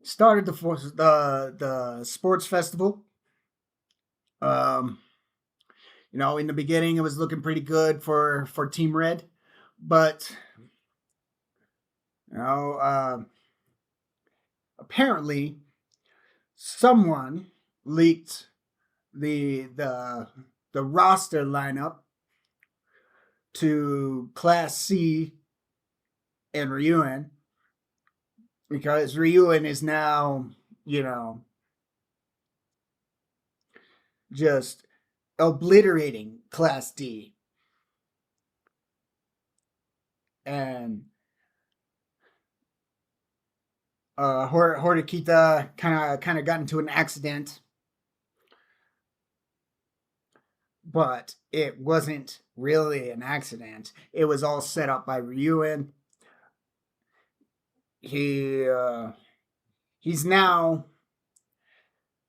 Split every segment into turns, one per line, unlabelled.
started the sports festival. Um, in the beginning, it was looking pretty good for Team Red, but you know, uh, apparently someone leaked the roster lineup to Class C and Ryuen, because Ryuen is now, just obliterating Class D. And Horikita kind of got into an accident, but it wasn't really an accident. It was all set up by Ryuen. He's now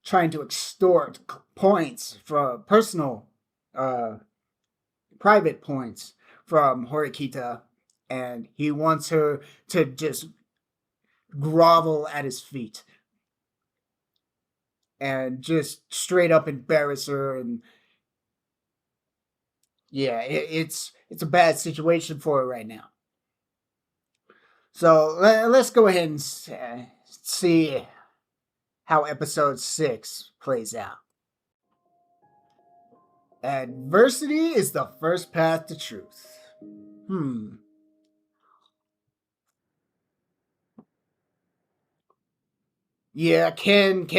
trying to extort points from personal, uh, private points from Horikita, and he wants her to just grovel at his feet and just straight up embarrass her. And yeah, it's a bad situation for her right now. So let's go ahead and see how episode 6 plays out. Adversity is the first path to truth. Yeah, Ken's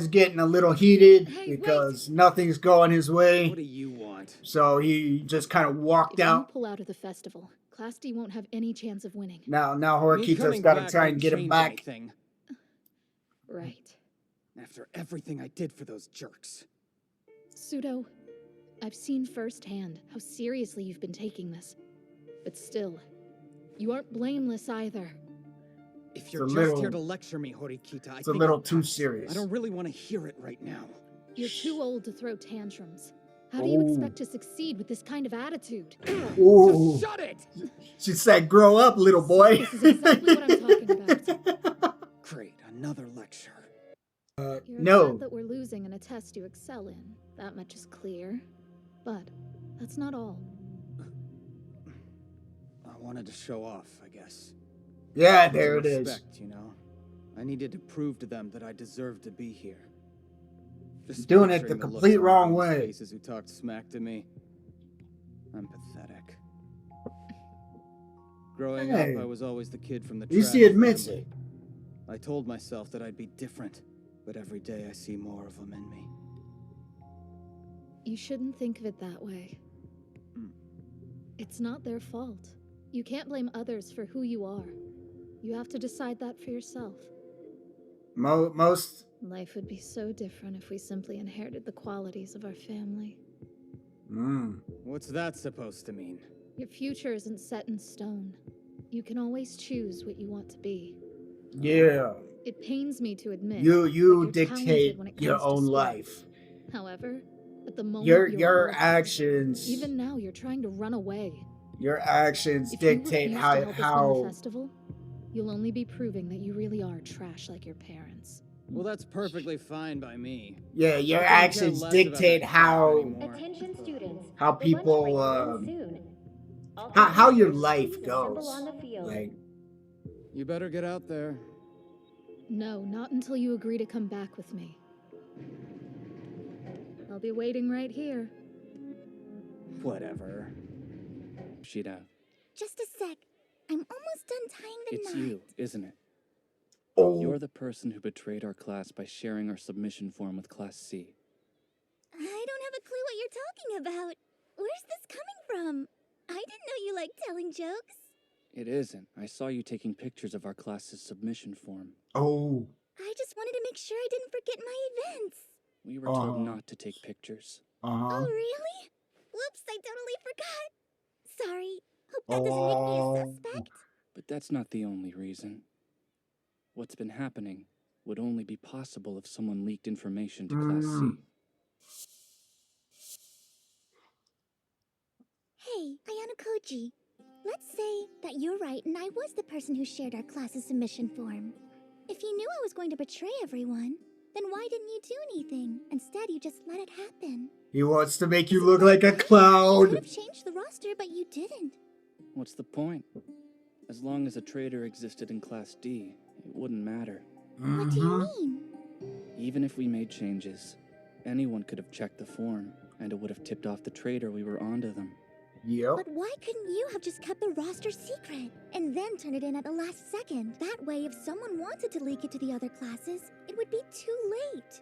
getting a little heated because nothing's going his way.
What do you want?
So he just kind of walked out.
If you pull out of the festival, Class D won't have any chance of winning.
Now Horikita's got to try and get him back.
Anything.
Right.
After everything I did for those jerks.
Pseudo, I've seen firsthand how seriously you've been taking this. But still, you aren't blameless either.
If you're just here to lecture me, Horikita,
it's a little too serious.
I don't really want to hear it right now.
You're too old to throw tantrums. How do you expect to succeed with this kind of attitude?
Just shut it!
She said, grow up, little boy.
This is exactly what I'm talking about.
Great, another lecture.
You're
no.
upset that we're losing in a test you excel in. That much is clear. But that's not all.
I wanted to show off, I guess.
Yeah, there it is.
You know, I needed to prove to them that I deserved to be here.
Just doing it the complete wrong way.
Faces who talked smack to me. I'm pathetic. Growing up, I was always the kid from the trash.
He admits it.
I told myself that I'd be different, but every day I see more of them in me.
You shouldn't think of it that way. It's not their fault. You can't blame others for who you are. You have to decide that for yourself.
Most...
Life would be so different if we simply inherited the qualities of our family.
What's that supposed to mean?
Your future isn't set in stone. You can always choose what you want to be.
Yeah.
It pains me to admit
you dictate your own life.
However, at the moment
your actions,
even now you're trying to run away.
Your actions dictate how
the festival, you'll only be proving that you really are trash like your parents.
Well, that's perfectly fine by me.
Yeah, your actions dictate how
Attention students.
how people how your life goes. Like,
you better get out there.
No, not until you agree to come back with me. I'll be waiting right here.
Whatever. Sheeta.
Just a sec. I'm almost done tying the knot.
It's you, isn't it?
oh,
You're the person who betrayed our class by sharing our submission form with Class C.
I don't have a clue what you're talking about. Where's this coming from? I didn't know you liked telling jokes.
It isn't. I saw you taking pictures of our class's submission form.
oh,
I just wanted to make sure I didn't forget my events.
We were told not to take pictures.
Oh, really? Whoops, I totally forgot. Sorry. Hope that doesn't make me a suspect.
But that's not the only reason. What's been happening would only be possible if someone leaked information to Class C.
Hey, Ayano Koji. Let's say that you're right and I was the person who shared our class's submission form. If you knew I was going to betray everyone, then why didn't you do anything? Instead, you just let it happen.
He wants to make you
Isn't
look
that
like a
great? You
clown.
could have changed the roster, but you didn't.
What's the point? As long as a traitor existed in Class D, it wouldn't matter.
What do you mean?
Even if we made changes, anyone could have checked the form, and it would have tipped off the traitor we were onto them.
Yep.
But why couldn't you have just kept the roster secret and then turn it in at the last second? That way, if someone wanted to leak it to the other classes, it would be too late.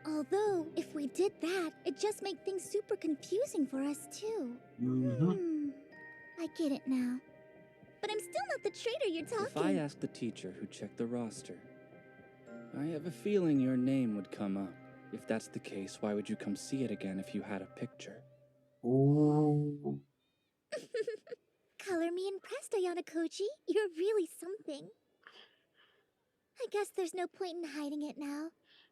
Although, if we did that, it'd just make things super confusing for us, too. I get it now. But I'm still not the traitor you're talking.
If I asked the teacher who checked the roster, I have a feeling your name would come up. If that's the case, why would you come see it again if you had a picture?
Ooh.
Color me impressed, Ayano-koji. You're really something. I guess there's no point in hiding it now.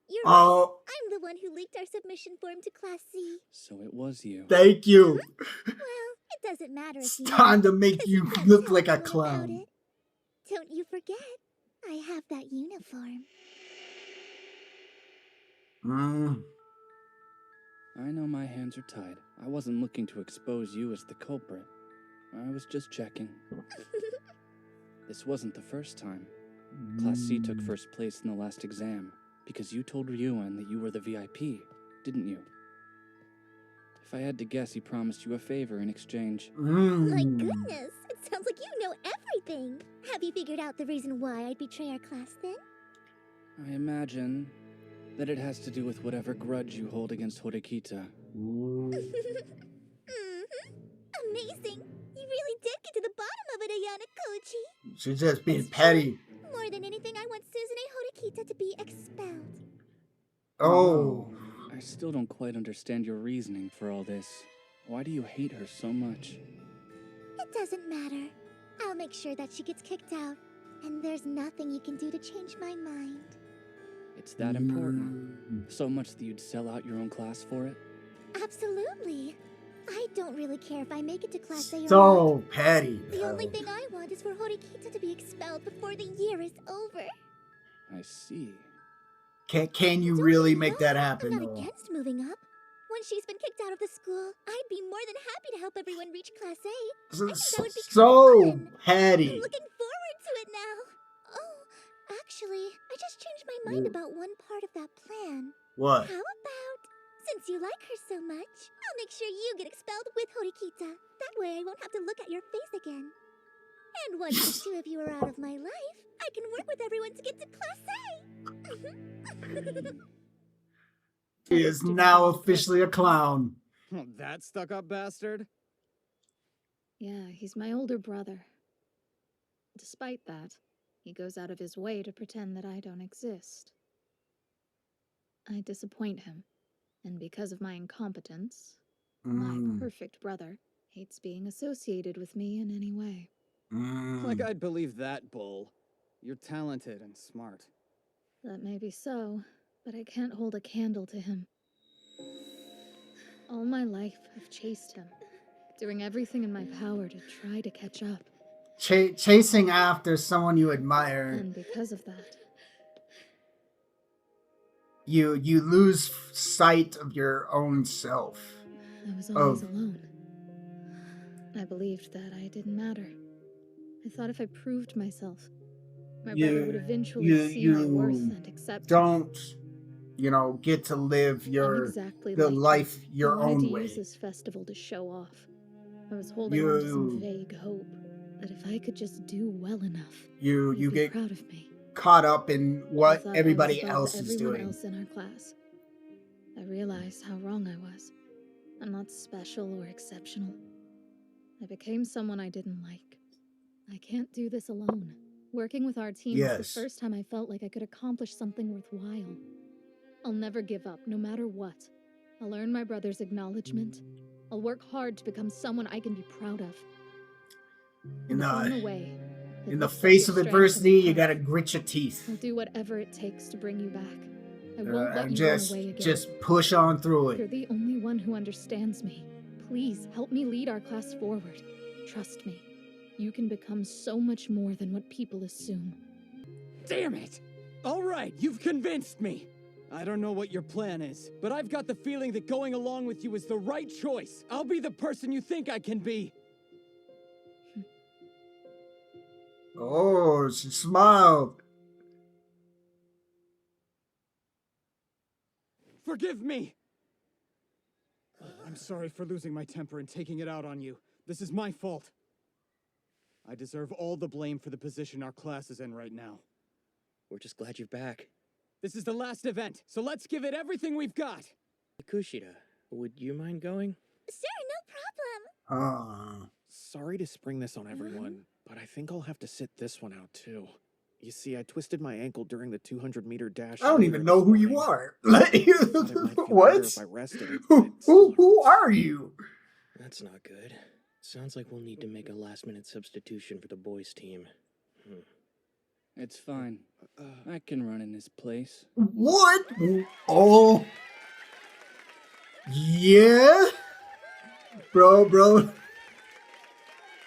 You're right.
Oh,
I'm the one who leaked our submission form to Class C.
So it was you.
thank you.
Well, it doesn't matter if
It's
you
time
know,
to make
'cause
you
that's
look
how
like
I
a
went about
clown.
it. Don't you forget, I have that uniform.
I know my hands are tied. I wasn't looking to expose you as the culprit. I was just checking. This wasn't the first time. Class C took first place in the last exam, because you told Ryuan that you were the VIP, didn't you? If I had to guess, he promised you a favor in exchange.
My goodness, it sounds like you know everything. Have you figured out the reason why I'd betray our class then?
I imagine that it has to do with whatever grudge you hold against Horikita.
Amazing. You really did get to the bottom of it, Ayano-koji.
She's just being
It's
petty.
More than anything, I want Suzune Horikita to be expelled.
Oh.
I still don't quite understand your reasoning for all this. Why do you hate her so much?
It doesn't matter. I'll make sure that she gets kicked out. And there's nothing you can do to change my mind.
It's that important? So much that you'd sell out your own class for it?
Absolutely. I don't really care if I make it to Class A or not.
So petty.
The only thing I want is for Horikita to be expelled before the year is over.
I see.
Can you
Don't
really
get me
make that
wrong,
happen?
I'm not
though?
against moving up. When she's been kicked out of the school, I'd be more than happy to help everyone reach Class A. I think that would be
So
kinda fun.
petty.
I'm looking forward to it now. Oh, actually, I just changed my mind about one part of that plan.
What?
How about, since you like her so much, I'll make sure you get expelled with Horikita. That way I won't have to look at your face again. And once the two of you are out of my life, I can work with everyone to get to Class A.
He is now officially a clown.
That stuck-up bastard?
Yeah, he's my older brother. Despite that, he goes out of his way to pretend that I don't exist. I disappoint him, and because of my incompetence, my perfect brother hates being associated with me in any way.
Like I'd believe that, bull. You're talented and smart.
That may be so, but I can't hold a candle to him. All my life, I've chased him, doing everything in my power to try to catch up.
Chasing after someone you admire,
And because of that,
you lose sight of your own self.
I was always alone. I believed that I didn't matter. I thought if I proved myself, my brother would eventually see my worth and accept me.
Don't, get to live
I'm exactly
the
like
life
him.
your
I wanted
own
to
way.
use this festival to show off. I was holding on to some vague hope that if I could just do well enough,
You
he'd be
get
proud of me.
caught up in
I
what
thought
everybody
I was above
else is
everyone
doing.
else in our class. I realized how wrong I was. I'm not special or exceptional. I became someone I didn't like. I can't do this alone. Working with our team was the first time I felt like I could accomplish something worthwhile. I'll never give up, no matter what. I'll earn my brother's acknowledgement. I'll work hard to become someone I can be proud of.
In
In
the face of adversity, you gotta grit your teeth.
I'll do whatever it takes to bring you back. I won't let
And
you run away again.
just push on through
You're
it.
the only one who understands me. Please help me lead our class forward. Trust me. You can become so much more than what people assume.
Damn it! All right, you've convinced me. I don't know what your plan is, but I've got the feeling that going along with you is the right choice. I'll be the person you think I can be.
Oh, she smiled.
Forgive me! I'm sorry for losing my temper and taking it out on you. This is my fault. I deserve all the blame for the position our class is in right now.
We're just glad you're back.
This is the last event, so let's give it everything we've got.
Kushida, would you mind going?
Sure, no problem.
Sorry to spring this on everyone, but I think I'll have to sit this one out too. You see, I twisted my ankle during the 200-meter dash.
I don't even know who you are.
Thought it might feel better
What?
if I rested,
Who are you?
That's not good. Sounds like we'll need to make a last-minute substitution for the boys' team.
It's fine. I can run in his place.
What? Oh. Yeah? Bro.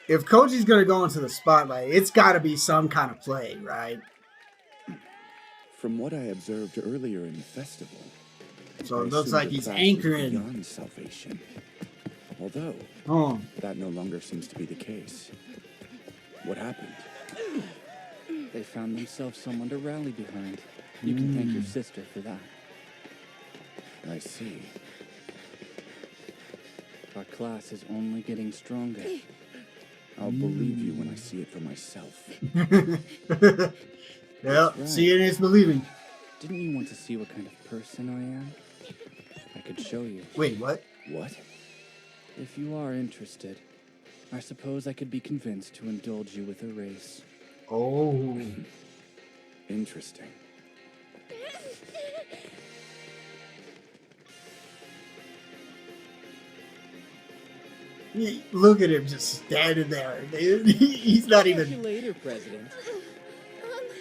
If Koji's gonna go into the spotlight, it's gotta be some kind of play, right?
From what I observed earlier in the festival,
So
I
it looks
assumed
like
the
he's
class was
anchoring.
beyond salvation. Although
Oh.
that no longer seems to be the case. What happened?
They found themselves someone to rally behind. You can thank your sister for that.
I see.
Our class is only getting stronger.
I'll believe you when I see it for myself.
Yeah,
right.
seeing is believing.
Didn't you want to see what kind of person I am? I could show you.
Wait, what?
What?
If you are interested, I suppose I could be convinced to indulge you with a race.
Oh.
Interesting.
Look at him just standing there, dude. He's not
Talk to you
even.
later, President.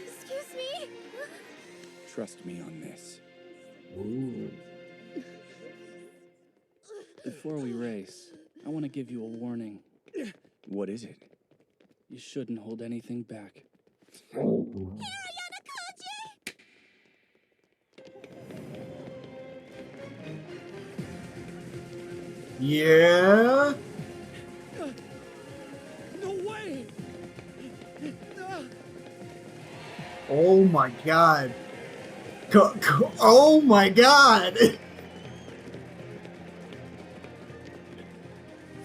Excuse me?
Trust me on this.
Ooh.
Before we race, I want to give you a warning.
What is it?
You shouldn't hold anything back.
Yeah.
No way!
Oh my god. Oh my god.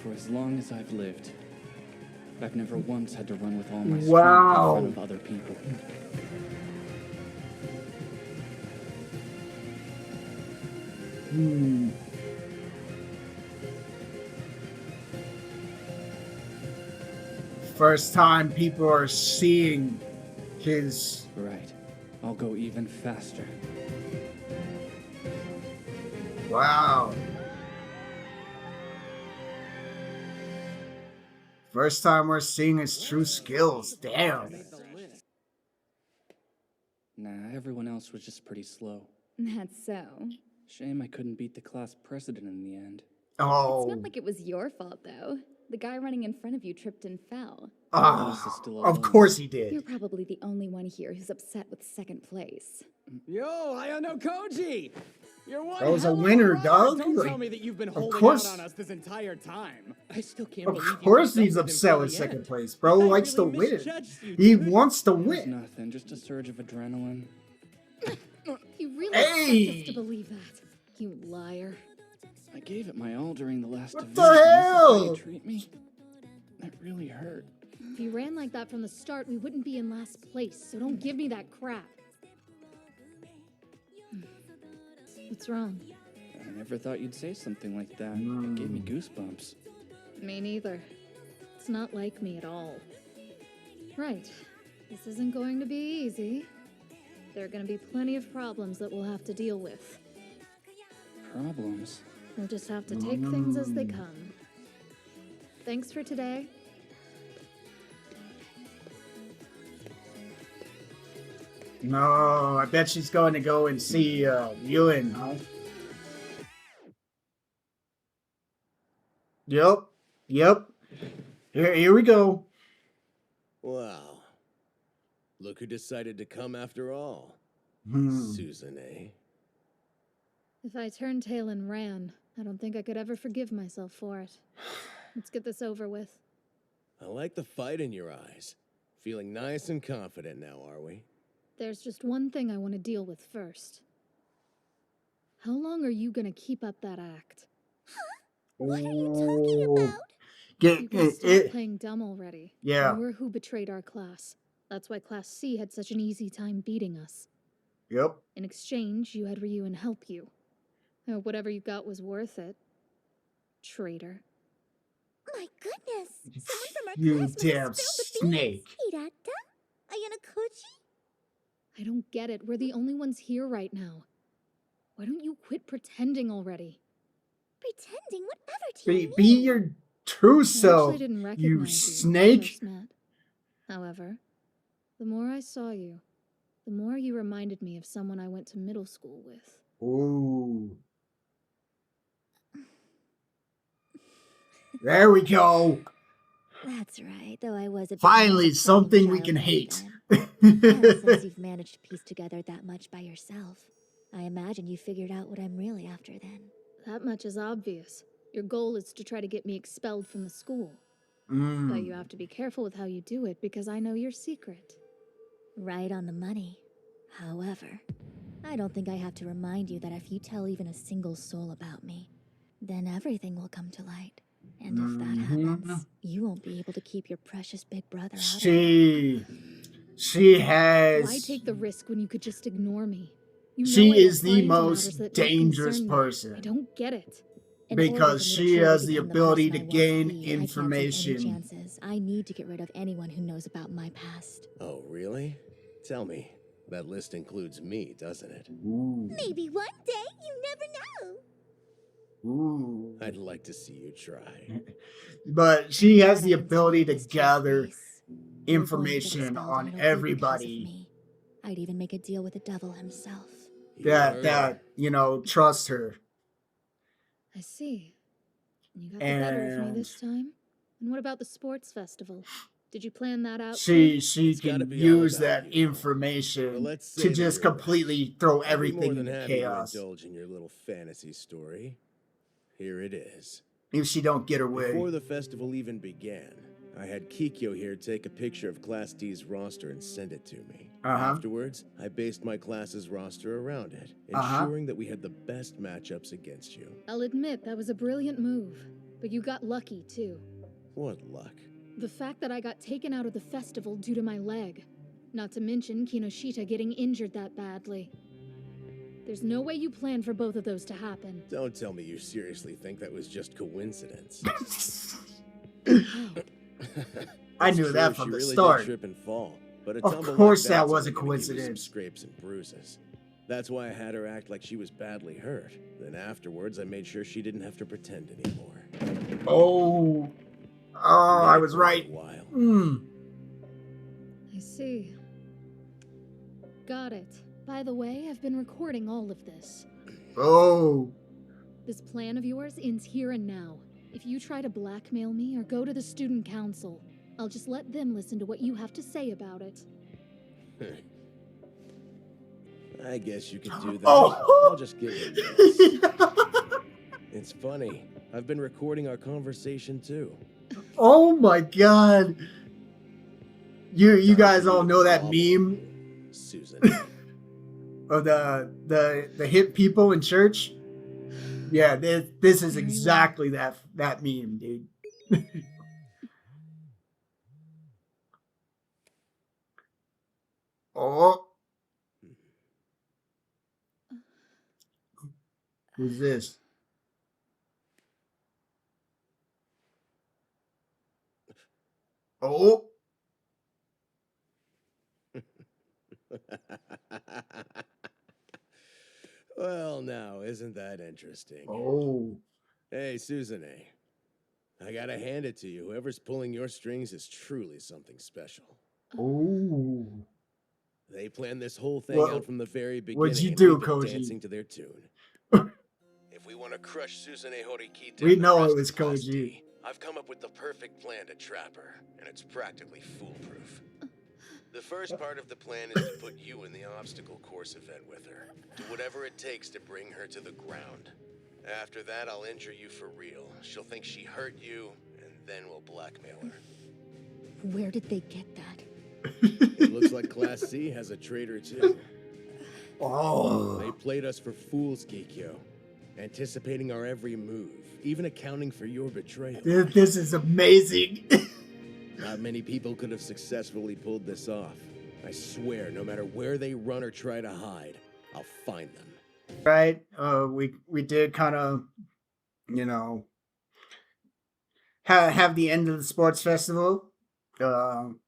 For as long as I've lived, I've never once had to run with all my strength
Wow.
in front of other people.
First time people are seeing his.
Right. I'll go even faster.
Wow. First time we're seeing his true skills. Damn.
Nah, everyone else was just pretty slow.
That's so.
Shame I couldn't beat the class president in the end.
Oh.
It's not like it was your fault, though. The guy running in front of you tripped and fell.
Alice is still
Of
alone.
course he
You're
did.
probably the only one here who's upset with second place.
Yo, I know Koji! You're one
That was a
hell of
winner,
rider.
dog.
Don't
Like,
tell me that you've been
of
holding
course-
out on us this entire time.
I still can't
Of
believe you
course
kept
he's
up with him
upset
till
with
the
second
end.
place. Bro
I
likes to
really
win.
misjudged you,
He
dude.
wants to
It was
win.
nothing, just a surge of adrenaline.
You really
Hey!
expect us to believe that? You liar.
I gave it my all during the last
What
event.
the
and this is how
hell?
you treat me? That really hurt.
If you ran like that from the start, we wouldn't be in last place, so don't give me that crap. What's wrong?
I never thought you'd say something like that. It gave me goosebumps.
Me neither. It's not like me at all. Right. This isn't going to be easy. There are going to be plenty of problems that we'll have to deal with.
Problems?
We'll just have to take things as they come. Thanks for today.
No, I bet she's going to go and see Ewan, huh? Yep. Here we go.
Well,
Look who decided to come after all. Susan, eh?
If I turned tail and ran, I don't think I could ever forgive myself for it. Let's get this over with.
I like the fight in your eyes. Feeling nice and confident now, are we?
There's just one thing I want to deal with first. How long are you gonna keep up that act?
What are you talking about?
You can stop playing dumb already.
Yeah.
You were who betrayed our class. That's why Class C had such an easy time beating us.
Yep.
In exchange, you had Ryuin help you. I hope whatever you got was worth it. Traitor.
My goodness! Someone from our
You
class must
damn
have spilled the
snake.
beans. Hirata? Ayano Koji?
I don't get it. We're the only ones here right now. Why don't you quit pretending already?
Pretending? Whatever do you
Be
mean?
your true
I
self,
actually didn't
you
recognize you when we
snake.
first met. However, the more I saw you, the more you reminded me of someone I went to middle school with.
Ooh. There we go.
That's right, though I was a bit
Finally,
more of a
something we
problem
can
child back
hate.
then. And since you've managed to piece together that much by yourself, I imagine you figured out what I'm really after then.
That much is obvious. Your goal is to try to get me expelled from the school. But you have to be careful with how you do it because I know your secret.
Right on the money. However, I don't think I have to remind you that if you tell even a single soul about me, then everything will come to light. And if that happens, you won't be able to keep your precious big brother out of it.
She has...
Why take the risk when you could just ignore me? You know
She
I don't
is the
pry into
most
matters that don't
dangerous
concern me.
person.
I don't get it.
In order
Because
for me to
she
truly
has the
become
ability to
person I want
gain
be, I can't take
information.
any chances. I need to get rid of anyone who knows about my past.
Oh, really? Tell me. That list includes me, doesn't it?
Ooh.
Maybe one day, you never know.
Ooh.
I'd like to see you try.
But she has
What
the
I can tell you
ability to
is just
gather
this. You're going to get
information
expelled
on
and it'll be because of
everybody
me. I'd even make a deal with the devil himself.
that you know, trust her.
I see. You got the better of me
And
this time. And what about the sports festival? Did you plan that out?
she
It's gotta
can
be all
use
about
that
you. But
information
let's
to
say that
just
you're right.
completely throw
I'd be more
everything
than
into
happy to
chaos
indulge in your little fantasy story. Here it is.
if she don't get her way.
Before the festival even began, I had Kikyo here take a picture of Class D's roster and send it to me. Afterwards, I based my class's roster around it, ensuring that we had the best matchups against you.
I'll admit that was a brilliant move, but you got lucky too.
What luck.
The fact that I got taken out of the festival due to my leg. Not to mention Kinoshita getting injured that badly. There's no way you planned for both of those to happen.
Don't tell me you seriously think that was just coincidence.
I knew that from
she
the
really
start.
Did trip and fall, but a
Of
tumble
course
like
that
that's
was a
only gonna give you some
coincidence.
scrapes and bruises. That's why I had her act like she was badly hurt. Then afterwards, I made sure she didn't have to pretend anymore.
Oh, I was right.
I see. Got it. By the way, I've been recording all of this.
Oh.
This plan of yours ends here and now. If you try to blackmail me or go to the student council, I'll just let them listen to what you have to say about it.
I guess you could do that.
Oh.
I'll just give you this. It's funny. I've been recording our conversation too.
Oh my god. You guys all know that meme?
Susan.
Of the hip people in church? Yeah, this is exactly that meme, dude. Oh. Who's this? Oh.
Well, now, isn't that interesting?
Oh.
Hey, Susan A. I gotta hand it to you. Whoever's pulling your strings is truly something special.
Oh.
They planned this whole thing out from the very beginning.
What'd you
and
do,
we've been
Koji?
dancing to their tune. If we want to crush Susan A. Horikita,
We
and the
know
rest
it was
of Class
Koji.
D, I've come up with the perfect plan to trap her, and it's practically foolproof. The first part of the plan is to put you in the obstacle course event with her. Do whatever it takes to bring her to the ground. After that, I'll injure you for real. She'll think she hurt you, and then we'll blackmail her.
Where did they get that?
It looks like Class C has a traitor, too.
Oh.
They played us for fools, Kikyo. Anticipating our every move, even accounting for your betrayal.
This is amazing.
Not many people could have successfully pulled this off. I swear, no matter where they run or try to hide, I'll find them.
Right? We did kind of, you know, have the end of the sports festival. Kind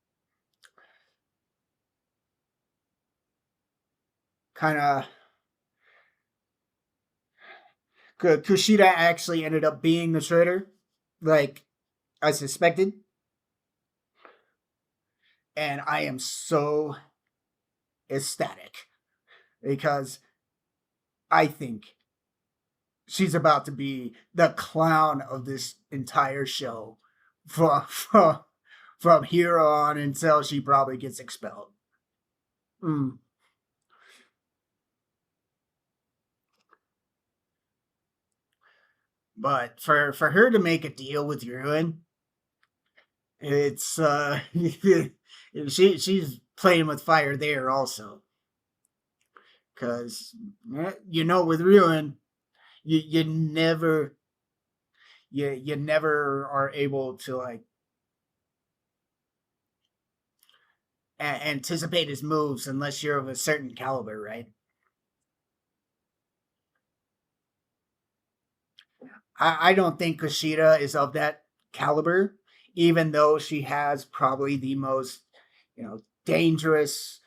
of. Kushida actually ended up being the traitor, like I suspected. And I am so ecstatic because I think she's about to be the clown of this entire show from here on until she probably gets expelled. But for her to make a deal with Ruin, it's she's playing with fire there also. Cause you know, with Ruin, you never are able to like anticipate his moves unless you're of a certain caliber, right? I don't think Kushida is of that caliber, even though she has probably the most, you know, dangerous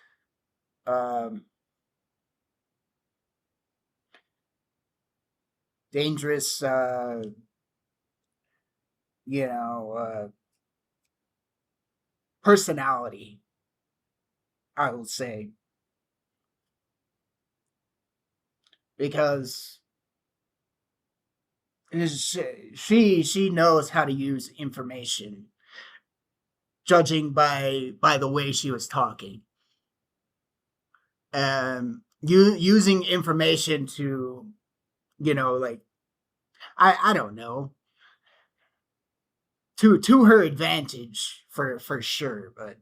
you know, personality, I will say. Because she knows how to use information, judging by the way she was talking. Using information to, you know, like I don't know, to her advantage for sure, but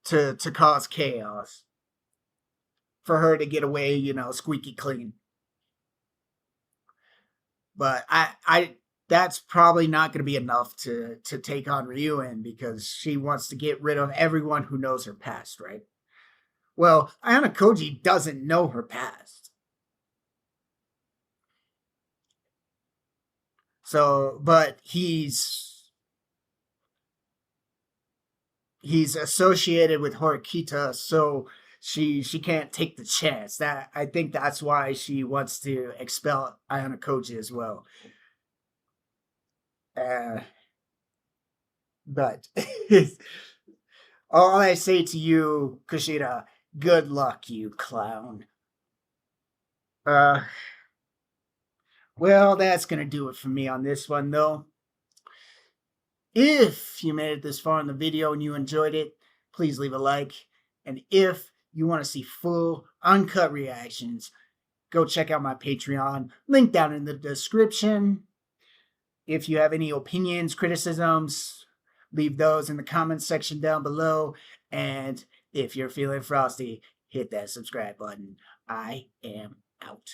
to cause chaos, for her to get away, you know, squeaky clean. But I that's probably not going to be enough to take on Ryuen, because she wants to get rid of everyone who knows her past, right? Well, Ayana Koji doesn't know her past. So, but he's associated with Horikita, so she can't take the chance. That, I think that's why she wants to expel Ayana Koji as well. But all I say to you, Kushida, good luck, you clown. Well, that's gonna do it for me on this one, though. If you made it this far in the video and you enjoyed it, please leave a like. And if you want to see full, uncut reactions, go check out my Patreon. Link down in the description. If you have any opinions, criticisms, leave those in the comments section down below. And if you're feeling frosty, hit that subscribe button. I am out.